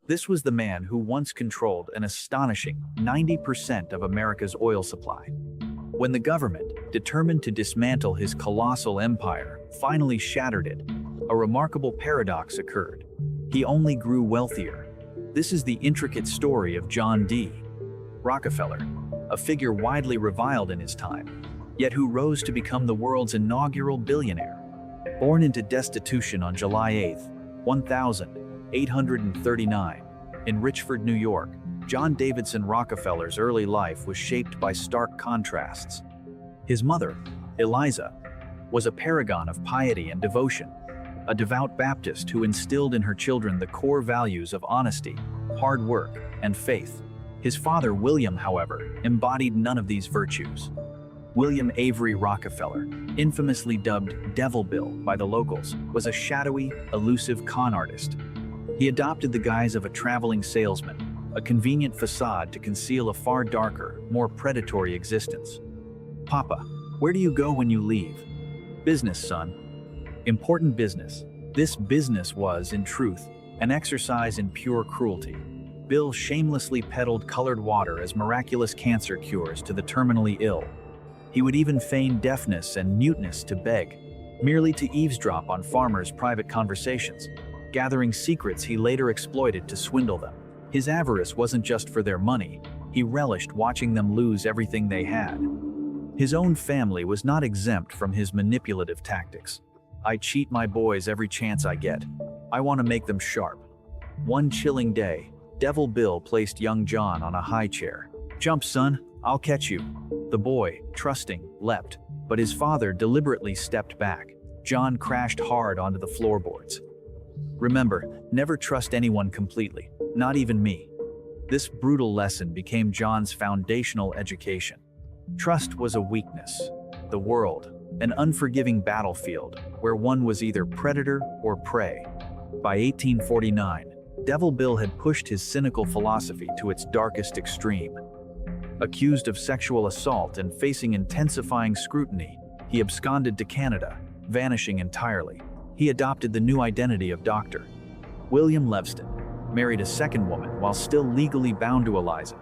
This was the man who once controlled an astonishing 90% of America's oil supply. When the government, determined to dismantle his colossal empire, finally shattered it, a remarkable paradox occurred. He only grew wealthier. This is the intricate story of John D. Rockefeller, a figure widely reviled in his time, yet who rose to become the world's inaugural billionaire. Born into destitution on July 8, 1839, in Richford, New York, John Davidson Rockefeller's early life was shaped by stark contrasts. His mother, Eliza, was a paragon of piety and devotion, a devout Baptist who instilled in her children the core values of honesty, hard work, and faith. His father, William, however, embodied none of these virtues. William Avery Rockefeller, infamously dubbed Devil Bill by the locals, was a shadowy, elusive con artist. He adopted the guise of a traveling salesman, a convenient facade to conceal a far darker, more predatory existence. "Papa, where do you go when you leave?" "Business, son." Important business. This business was, in truth, an exercise in pure cruelty. Bill shamelessly peddled colored water as miraculous cancer cures to the terminally ill. He would even feign deafness and muteness to beg, merely to eavesdrop on farmers' private conversations, gathering secrets he later exploited to swindle them. His avarice wasn't just for their money, he relished watching them lose everything they had. His own family was not exempt from his manipulative tactics. "I cheat my boys every chance I get. I want to make them sharp." One chilling day, Devil Bill placed young John on a high chair. "Jump, son, I'll catch you." The boy, trusting, leapt, but his father deliberately stepped back. John crashed hard onto the floorboards. Remember, never trust anyone completely, not even me. This brutal lesson became John's foundational education. Trust was a weakness. The world, an unforgiving battlefield where one was either predator or prey. By 1849, Devil Bill had pushed his cynical philosophy to its darkest extreme. Accused of sexual assault and facing intensifying scrutiny, he absconded to Canada, vanishing entirely. He adopted the new identity of Dr. William Levston, married a second woman while still legally bound to Eliza,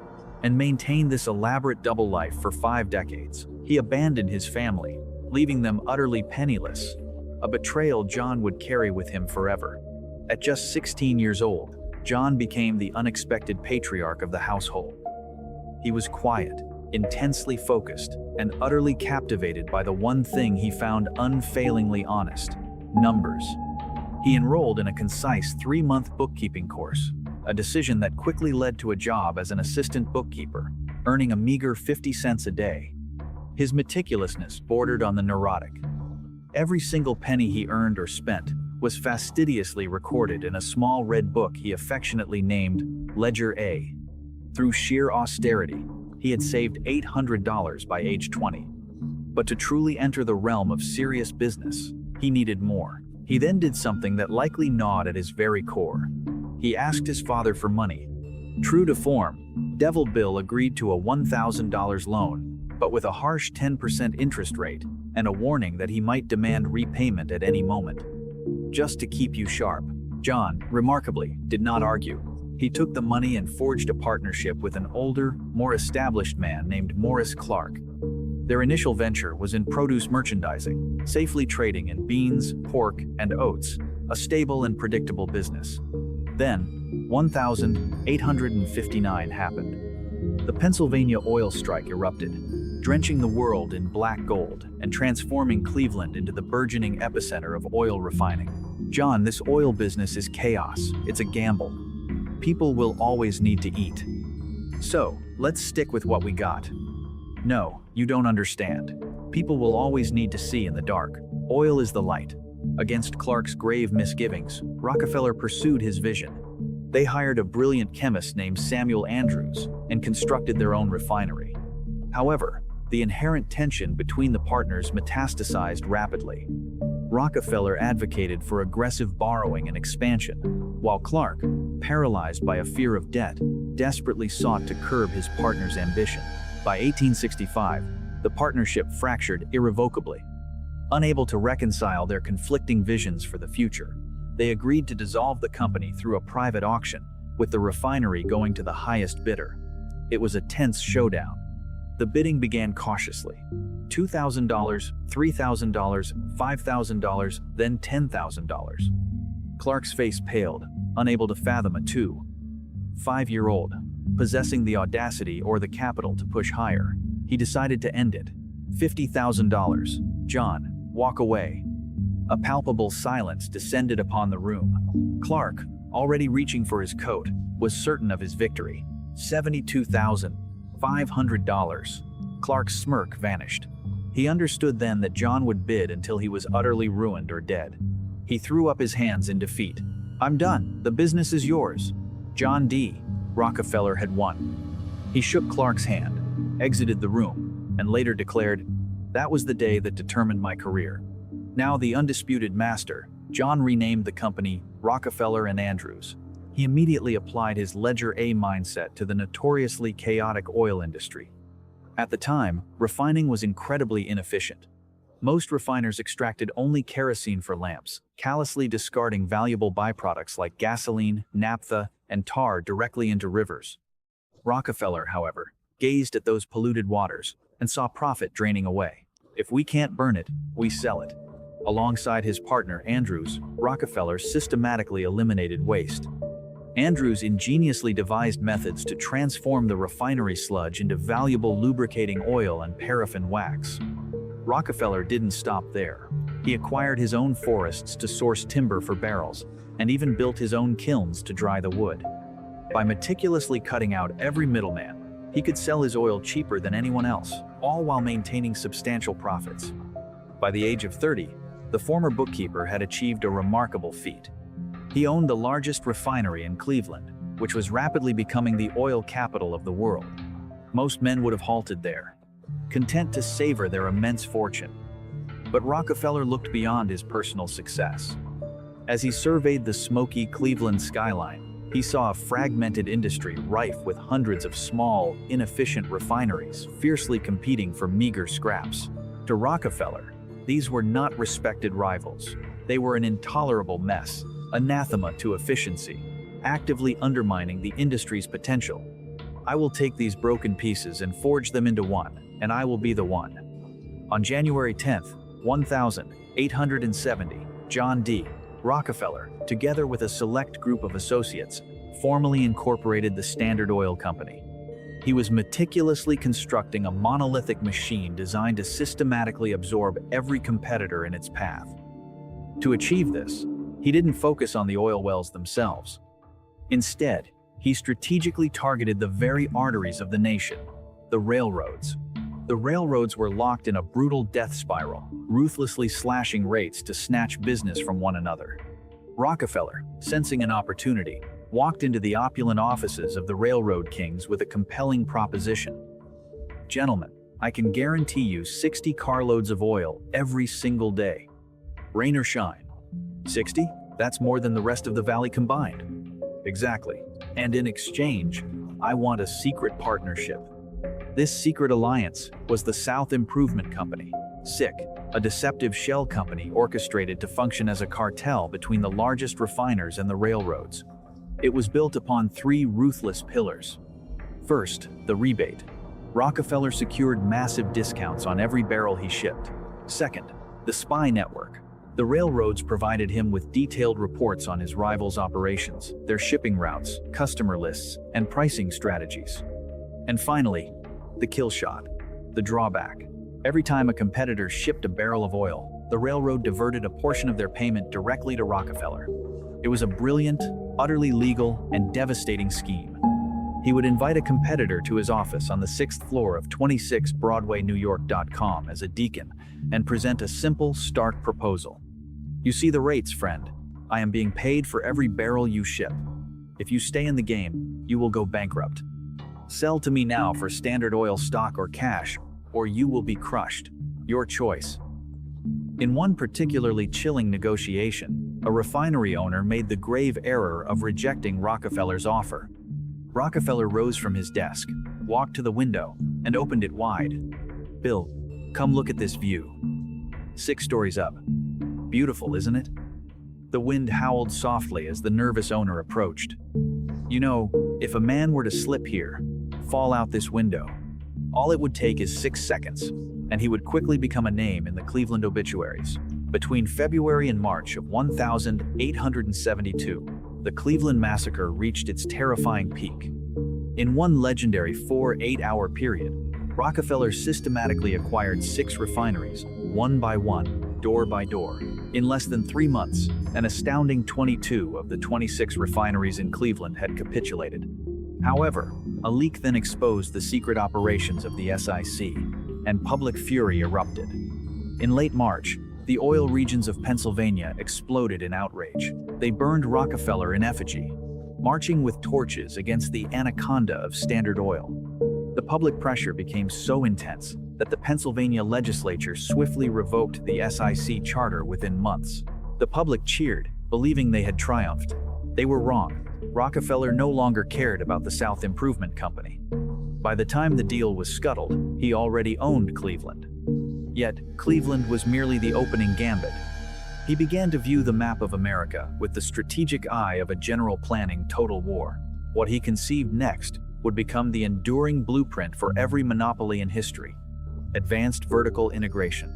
and maintained this elaborate double life for 5 decades. He abandoned his family, leaving them utterly penniless, a betrayal John would carry with him forever. At just 16 years old, John became the unexpected patriarch of the household. He was quiet, intensely focused, and utterly captivated by the one thing he found unfailingly honest: numbers. He enrolled in a concise 3-month bookkeeping course, a decision that quickly led to a job as an assistant bookkeeper, earning a meager 50 cents a day. His meticulousness bordered on the neurotic. Every single penny he earned or spent was fastidiously recorded in a small red book he affectionately named Ledger A. Through sheer austerity, he had saved $800 by age 20. But to truly enter the realm of serious business, he needed more. He then did something that likely gnawed at his very core. He asked his father for money. True to form, Devil Bill agreed to a $1,000 loan, but with a harsh 10% interest rate and a warning that he might demand repayment at any moment. "Just to keep you sharp." John, remarkably, did not argue. He took the money and forged a partnership with an older, more established man named Morris Clark. Their initial venture was in produce merchandising, safely trading in beans, pork, and oats, a stable and predictable business. Then, 1859 happened. The Pennsylvania oil strike erupted, drenching the world in black gold and transforming Cleveland into the burgeoning epicenter of oil refining. "John, this oil business is chaos. It's a gamble. People will always need to eat. So, let's stick with what we got." "No, you don't understand. People will always need to see in the dark. Oil is the light." Against Clark's grave misgivings, Rockefeller pursued his vision. They hired a brilliant chemist named Samuel Andrews and constructed their own refinery. However, the inherent tension between the partners metastasized rapidly. Rockefeller advocated for aggressive borrowing and expansion, while Clark, paralyzed by a fear of debt, desperately sought to curb his partner's ambition. By 1865, the partnership fractured irrevocably. Unable to reconcile their conflicting visions for the future, they agreed to dissolve the company through a private auction, with the refinery going to the highest bidder. It was a tense showdown. The bidding began cautiously. $2,000, $3,000, $5,000, then $10,000. Clark's face paled, unable to fathom a 5-year-old, possessing the audacity or the capital to push higher. He decided to end it. $50,000. John, walk away. A palpable silence descended upon the room. Clark, already reaching for his coat, was certain of his victory. $72,500. Clark's smirk vanished. He understood then that John would bid until he was utterly ruined or dead. He threw up his hands in defeat. I'm done. The business is yours. John D. Rockefeller had won. He shook Clark's hand, exited the room, and later declared, "That was the day that determined my career." Now the undisputed master, John renamed the company Rockefeller and Andrews. He immediately applied his Ledger A mindset to the notoriously chaotic oil industry. At the time, refining was incredibly inefficient. Most refiners extracted only kerosene for lamps, callously discarding valuable byproducts like gasoline, naphtha, and tar directly into rivers. Rockefeller, however, gazed at those polluted waters and saw profit draining away. If we can't burn it, we sell it. Alongside his partner Andrews, Rockefeller systematically eliminated waste. Andrews ingeniously devised methods to transform the refinery sludge into valuable lubricating oil and paraffin wax. Rockefeller didn't stop there. He acquired his own forests to source timber for barrels, and even built his own kilns to dry the wood. By meticulously cutting out every middleman, he could sell his oil cheaper than anyone else, all while maintaining substantial profits. By the age of 30, the former bookkeeper had achieved a remarkable feat. He owned the largest refinery in Cleveland, which was rapidly becoming the oil capital of the world. Most men would have halted there, content to savor their immense fortune. But Rockefeller looked beyond his personal success. As he surveyed the smoky Cleveland skyline, he saw a fragmented industry rife with hundreds of small, inefficient refineries fiercely competing for meager scraps. To Rockefeller, these were not respected rivals. They were an intolerable mess, anathema to efficiency, actively undermining the industry's potential. I will take these broken pieces and forge them into one, and I will be the one. On January 10, 1870, John D. Rockefeller, together with a select group of associates, formally incorporated the Standard Oil Company. He was meticulously constructing a monolithic machine designed to systematically absorb every competitor in its path. To achieve this, he didn't focus on the oil wells themselves. Instead, he strategically targeted the very arteries of the nation, the railroads. The railroads were locked in a brutal death spiral, ruthlessly slashing rates to snatch business from one another. Rockefeller, sensing an opportunity, walked into the opulent offices of the railroad kings with a compelling proposition. Gentlemen, I can guarantee you 60 carloads of oil every single day. Rain or shine. 60? That's more than the rest of the valley combined. Exactly. And in exchange, I want a secret partnership. This secret alliance was the South Improvement Company, SIC, a deceptive shell company orchestrated to function as a cartel between the largest refiners and the railroads. It was built upon three ruthless pillars. First, the rebate. Rockefeller secured massive discounts on every barrel he shipped. Second, the spy network. The railroads provided him with detailed reports on his rivals' operations, their shipping routes, customer lists, and pricing strategies. And finally, the kill shot, the drawback. Every time a competitor shipped a barrel of oil, the railroad diverted a portion of their payment directly to Rockefeller. It was a brilliant, utterly legal, and devastating scheme. He would invite a competitor to his office on the 6th floor of 26 Broadway, New York.com as a deacon and present a simple, stark proposal. You see the rates, friend. I am being paid for every barrel you ship. If you stay in the game, you will go bankrupt. Sell to me now for Standard Oil stock or cash, or you will be crushed. Your choice. In one particularly chilling negotiation, a refinery owner made the grave error of rejecting Rockefeller's offer. Rockefeller rose from his desk, walked to the window, and opened it wide. Bill, come look at this view. 6 stories up. Beautiful, isn't it? The wind howled softly as the nervous owner approached. You know, if a man were to slip here, fall out this window, all it would take is 6 seconds, and he would quickly become a name in the Cleveland obituaries. Between February and March of 1872, the Cleveland Massacre reached its terrifying peak. In one legendary 4-8-hour period, Rockefeller systematically acquired 6 refineries, one by one, door by door. In less than 3 months, an astounding 22 of the 26 refineries in Cleveland had capitulated. However, a leak then exposed the secret operations of the SIC, and public fury erupted. In late March, the oil regions of Pennsylvania exploded in outrage. They burned Rockefeller in effigy, marching with torches against the anaconda of Standard Oil. The public pressure became so intense that the Pennsylvania legislature swiftly revoked the SIC charter within months. The public cheered, believing they had triumphed. They were wrong. Rockefeller no longer cared about the South Improvement Company. By the time the deal was scuttled, he already owned Cleveland. Yet, Cleveland was merely the opening gambit. He began to view the map of America with the strategic eye of a general planning total war. What he conceived next would become the enduring blueprint for every monopoly in history: advanced vertical integration.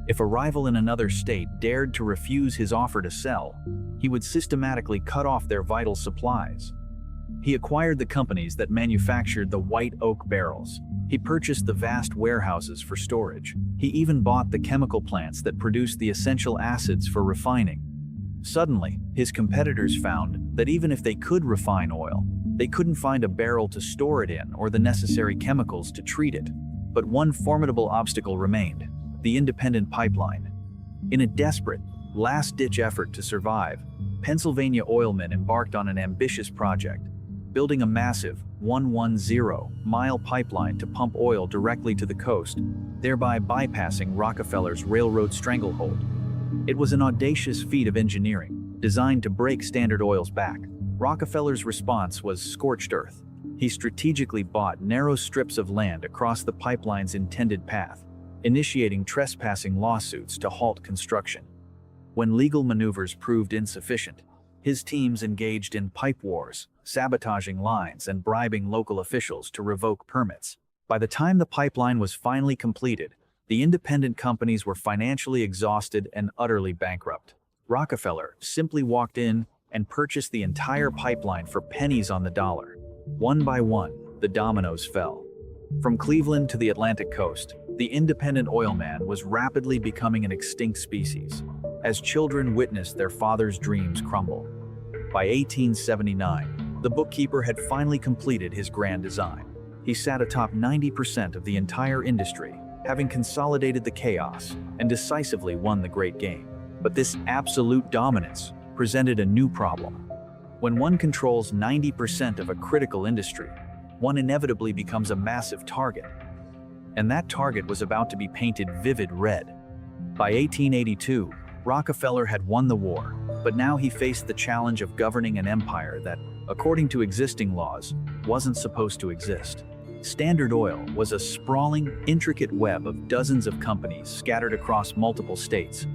If a rival in another state dared to refuse his offer to sell, he would systematically cut off their vital supplies. He acquired the companies that manufactured the white oak barrels. He purchased the vast warehouses for storage. He even bought the chemical plants that produced the essential acids for refining. Suddenly, his competitors found that even if they could refine oil, they couldn't find a barrel to store it in or the necessary chemicals to treat it. But one formidable obstacle remained: the independent pipeline. In a desperate, last-ditch effort to survive, Pennsylvania oilmen embarked on an ambitious project, building a massive 110-mile pipeline to pump oil directly to the coast, thereby bypassing Rockefeller's railroad stranglehold. It was an audacious feat of engineering, designed to break Standard Oil's back. Rockefeller's response was scorched earth. He strategically bought narrow strips of land across the pipeline's intended path, initiating trespassing lawsuits to halt construction. When legal maneuvers proved insufficient, his teams engaged in pipe wars, sabotaging lines and bribing local officials to revoke permits. By the time the pipeline was finally completed, the independent companies were financially exhausted and utterly bankrupt. Rockefeller simply walked in and purchased the entire pipeline for pennies on the dollar. One by one, the dominoes fell. From Cleveland to the Atlantic coast, the independent oilman was rapidly becoming an extinct species, as children witnessed their father's dreams crumble. By 1879, the bookkeeper had finally completed his grand design. He sat atop 90% of the entire industry, having consolidated the chaos and decisively won the great game. But this absolute dominance presented a new problem. When one controls 90% of a critical industry, one inevitably becomes a massive target. And that target was about to be painted vivid red. By 1882, Rockefeller had won the war, but now he faced the challenge of governing an empire that, according to existing laws, wasn't supposed to exist. Standard Oil was a sprawling, intricate web of dozens of companies scattered across multiple states.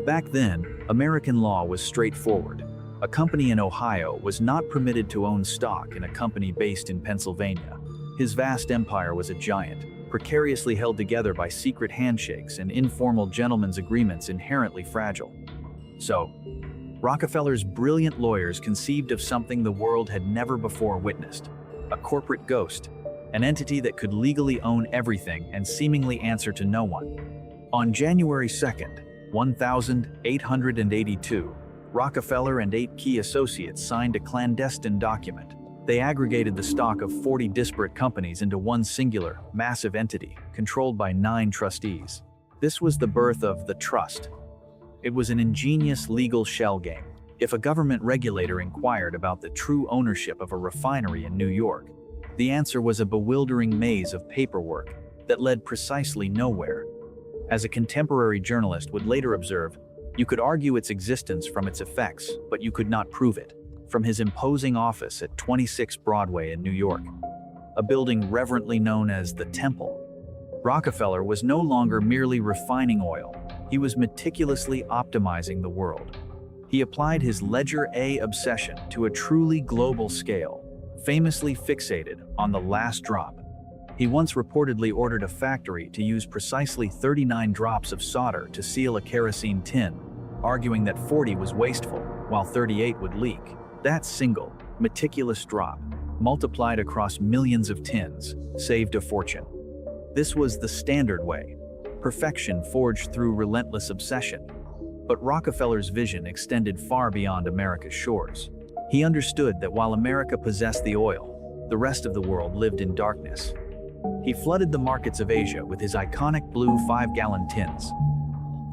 Back then, American law was straightforward. A company in Ohio was not permitted to own stock in a company based in Pennsylvania. His vast empire was a giant, precariously held together by secret handshakes and informal gentlemen's agreements inherently fragile. So, Rockefeller's brilliant lawyers conceived of something the world had never before witnessed: a corporate ghost, an entity that could legally own everything and seemingly answer to no one. On January 2nd, 1882, Rockefeller and 8 key associates signed a clandestine document. They aggregated the stock of 40 disparate companies into one singular, massive entity, controlled by 9 trustees. This was the birth of the trust. It was an ingenious legal shell game. If a government regulator inquired about the true ownership of a refinery in New York, the answer was a bewildering maze of paperwork that led precisely nowhere. As a contemporary journalist would later observe, you could argue its existence from its effects, but you could not prove it. From his imposing office at 26 Broadway in New York, a building reverently known as the Temple, Rockefeller was no longer merely refining oil. He was meticulously optimizing the world. He applied his Ledger A obsession to a truly global scale, famously fixated on the last drop. He once reportedly ordered a factory to use precisely 39 drops of solder to seal a kerosene tin, arguing that 40 was wasteful, while 38 would leak. That single, meticulous drop, multiplied across millions of tins, saved a fortune. This was the standard way, perfection forged through relentless obsession. But Rockefeller's vision extended far beyond America's shores. He understood that while America possessed the oil, the rest of the world lived in darkness. He flooded the markets of Asia with his iconic blue 5-gallon tins.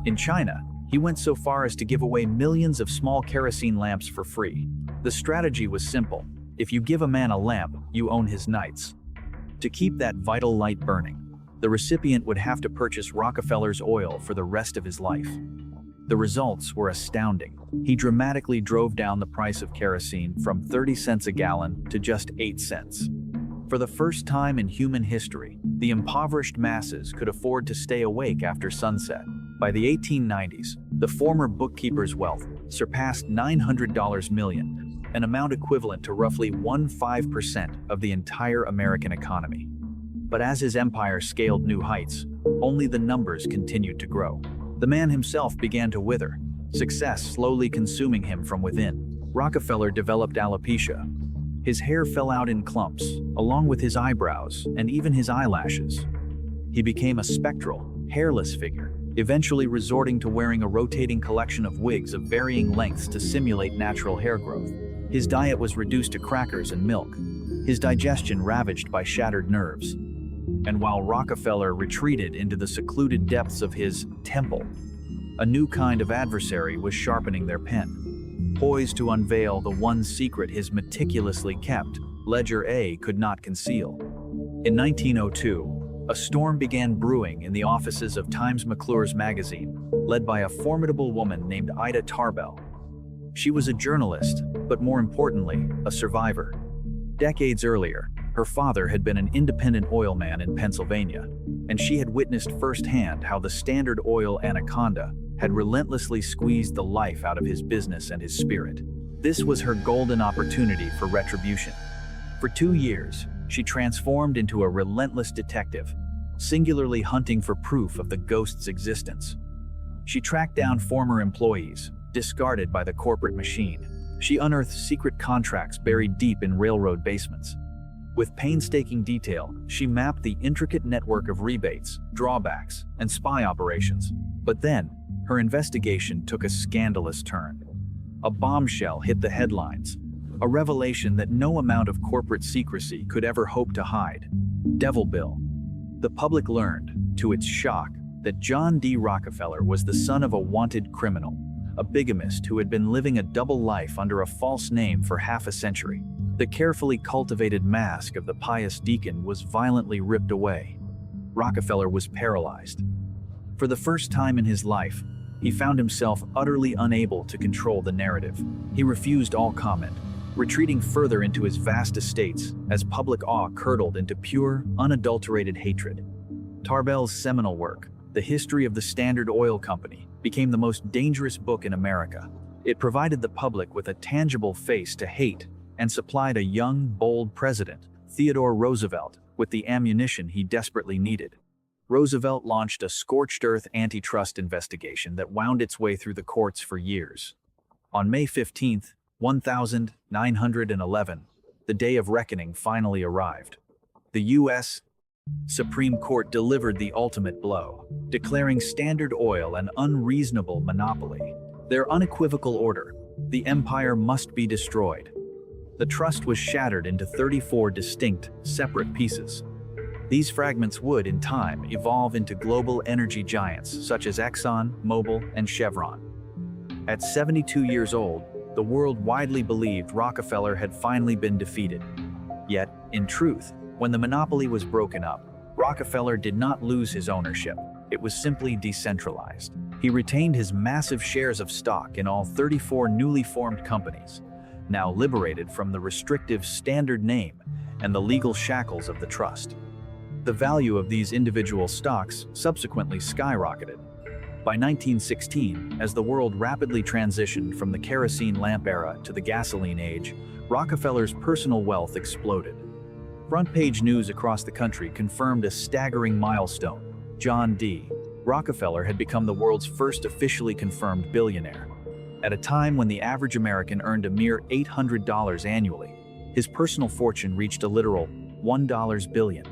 In China, he went so far as to give away millions of small kerosene lamps for free. The strategy was simple. If you give a man a lamp, you own his nights. To keep that vital light burning, the recipient would have to purchase Rockefeller's oil for the rest of his life. The results were astounding. He dramatically drove down the price of kerosene from 30 cents a gallon to just 8 cents. For the first time in human history, the impoverished masses could afford to stay awake after sunset. By the 1890s, the former bookkeeper's wealth surpassed $900 million, an amount equivalent to roughly 1/5% of the entire American economy. But as his empire scaled new heights, only the numbers continued to grow. The man himself began to wither, success slowly consuming him from within. Rockefeller developed alopecia. His hair fell out in clumps, along with his eyebrows and even his eyelashes. He became a spectral, hairless figure, eventually resorting to wearing a rotating collection of wigs of varying lengths to simulate natural hair growth. His diet was reduced to crackers and milk, his digestion ravaged by shattered nerves. And while Rockefeller retreated into the secluded depths of his temple, a new kind of adversary was sharpening their pen, poised to unveil the one secret his meticulously kept Ledger A could not conceal. In 1902, a storm began brewing in the offices of Times McClure's magazine, led by a formidable woman named Ida Tarbell. She was a journalist, but more importantly, a survivor. Decades earlier, her father had been an independent oil man in Pennsylvania, and she had witnessed firsthand how the Standard Oil anaconda had relentlessly squeezed the life out of his business and his spirit. This was her golden opportunity for retribution. For 2 years, she transformed into a relentless detective, singularly hunting for proof of the ghost's existence. She tracked down former employees, discarded by the corporate machine. She unearthed secret contracts buried deep in railroad basements. With painstaking detail, she mapped the intricate network of rebates, drawbacks, and spy operations. But then, her investigation took a scandalous turn. A bombshell hit the headlines, a revelation that no amount of corporate secrecy could ever hope to hide. Devil Bill. The public learned, to its shock, that John D. Rockefeller was the son of a wanted criminal, a bigamist who had been living a double life under a false name for half a century. The carefully cultivated mask of the pious deacon was violently ripped away. Rockefeller was paralyzed. For the first time in his life, he found himself utterly unable to control the narrative. He refused all comment, retreating further into his vast estates as public awe curdled into pure, unadulterated hatred. Tarbell's seminal work, The History of the Standard Oil Company, became the most dangerous book in America. It provided the public with a tangible face to hate and supplied a young, bold president, Theodore Roosevelt, with the ammunition he desperately needed. Roosevelt launched a scorched-earth antitrust investigation that wound its way through the courts for years. On May 15, 1911, the day of reckoning finally arrived. The U.S. Supreme Court delivered the ultimate blow, declaring Standard Oil an unreasonable monopoly. Their unequivocal order, the empire must be destroyed. The trust was shattered into 34 distinct, separate pieces. These fragments would, in time, evolve into global energy giants such as Exxon, Mobil, and Chevron. At 72 years old, the world widely believed Rockefeller had finally been defeated. Yet, in truth, when the monopoly was broken up, Rockefeller did not lose his ownership. It was simply decentralized. He retained his massive shares of stock in all 34 newly formed companies, now liberated from the restrictive Standard name and the legal shackles of the trust. The value of these individual stocks subsequently skyrocketed. By 1916, as the world rapidly transitioned from the kerosene lamp era to the gasoline age, Rockefeller's personal wealth exploded. Front-page news across the country confirmed a staggering milestone. John D. Rockefeller had become the world's first officially confirmed billionaire. At a time when the average American earned a mere $800 annually, his personal fortune reached a literal $1 billion.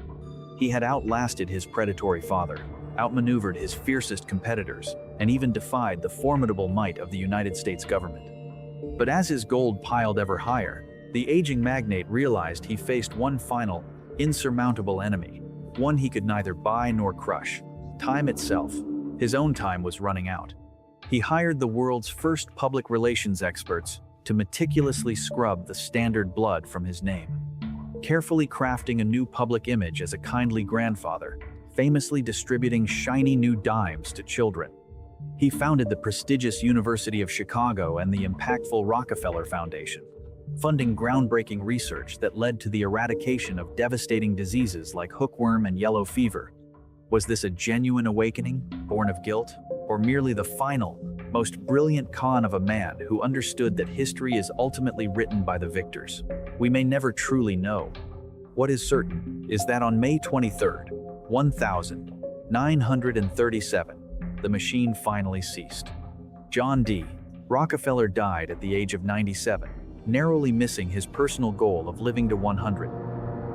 He had outlasted his predatory father, outmaneuvered his fiercest competitors, and even defied the formidable might of the United States government. But as his gold piled ever higher, the aging magnate realized he faced one final, insurmountable enemy, one he could neither buy nor crush: time itself. His own time was running out. He hired the world's first public relations experts to meticulously scrub the standard blood from his name, carefully crafting a new public image as a kindly grandfather, famously distributing shiny new dimes to children. He founded the prestigious University of Chicago and the impactful Rockefeller Foundation, funding groundbreaking research that led to the eradication of devastating diseases like hookworm and yellow fever. Was this a genuine awakening, born of guilt, or merely the final, most brilliant con of a man who understood that history is ultimately written by the victors? We may never truly know. What is certain is that on May 23rd, 1937, the machine finally ceased. John D. Rockefeller died at the age of 97, narrowly missing his personal goal of living to 100.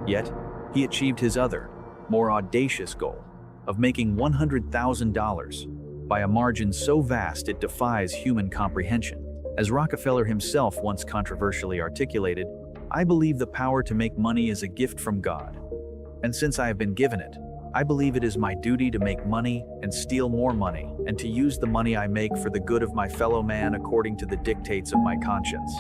Yet, he achieved his other, more audacious goal of making $100,000 by a margin so vast it defies human comprehension. As Rockefeller himself once controversially articulated, "I believe the power to make money is a gift from God. And since I have been given it, I believe it is my duty to make money and steal more money, and to use the money I make for the good of my fellow man according to the dictates of my conscience."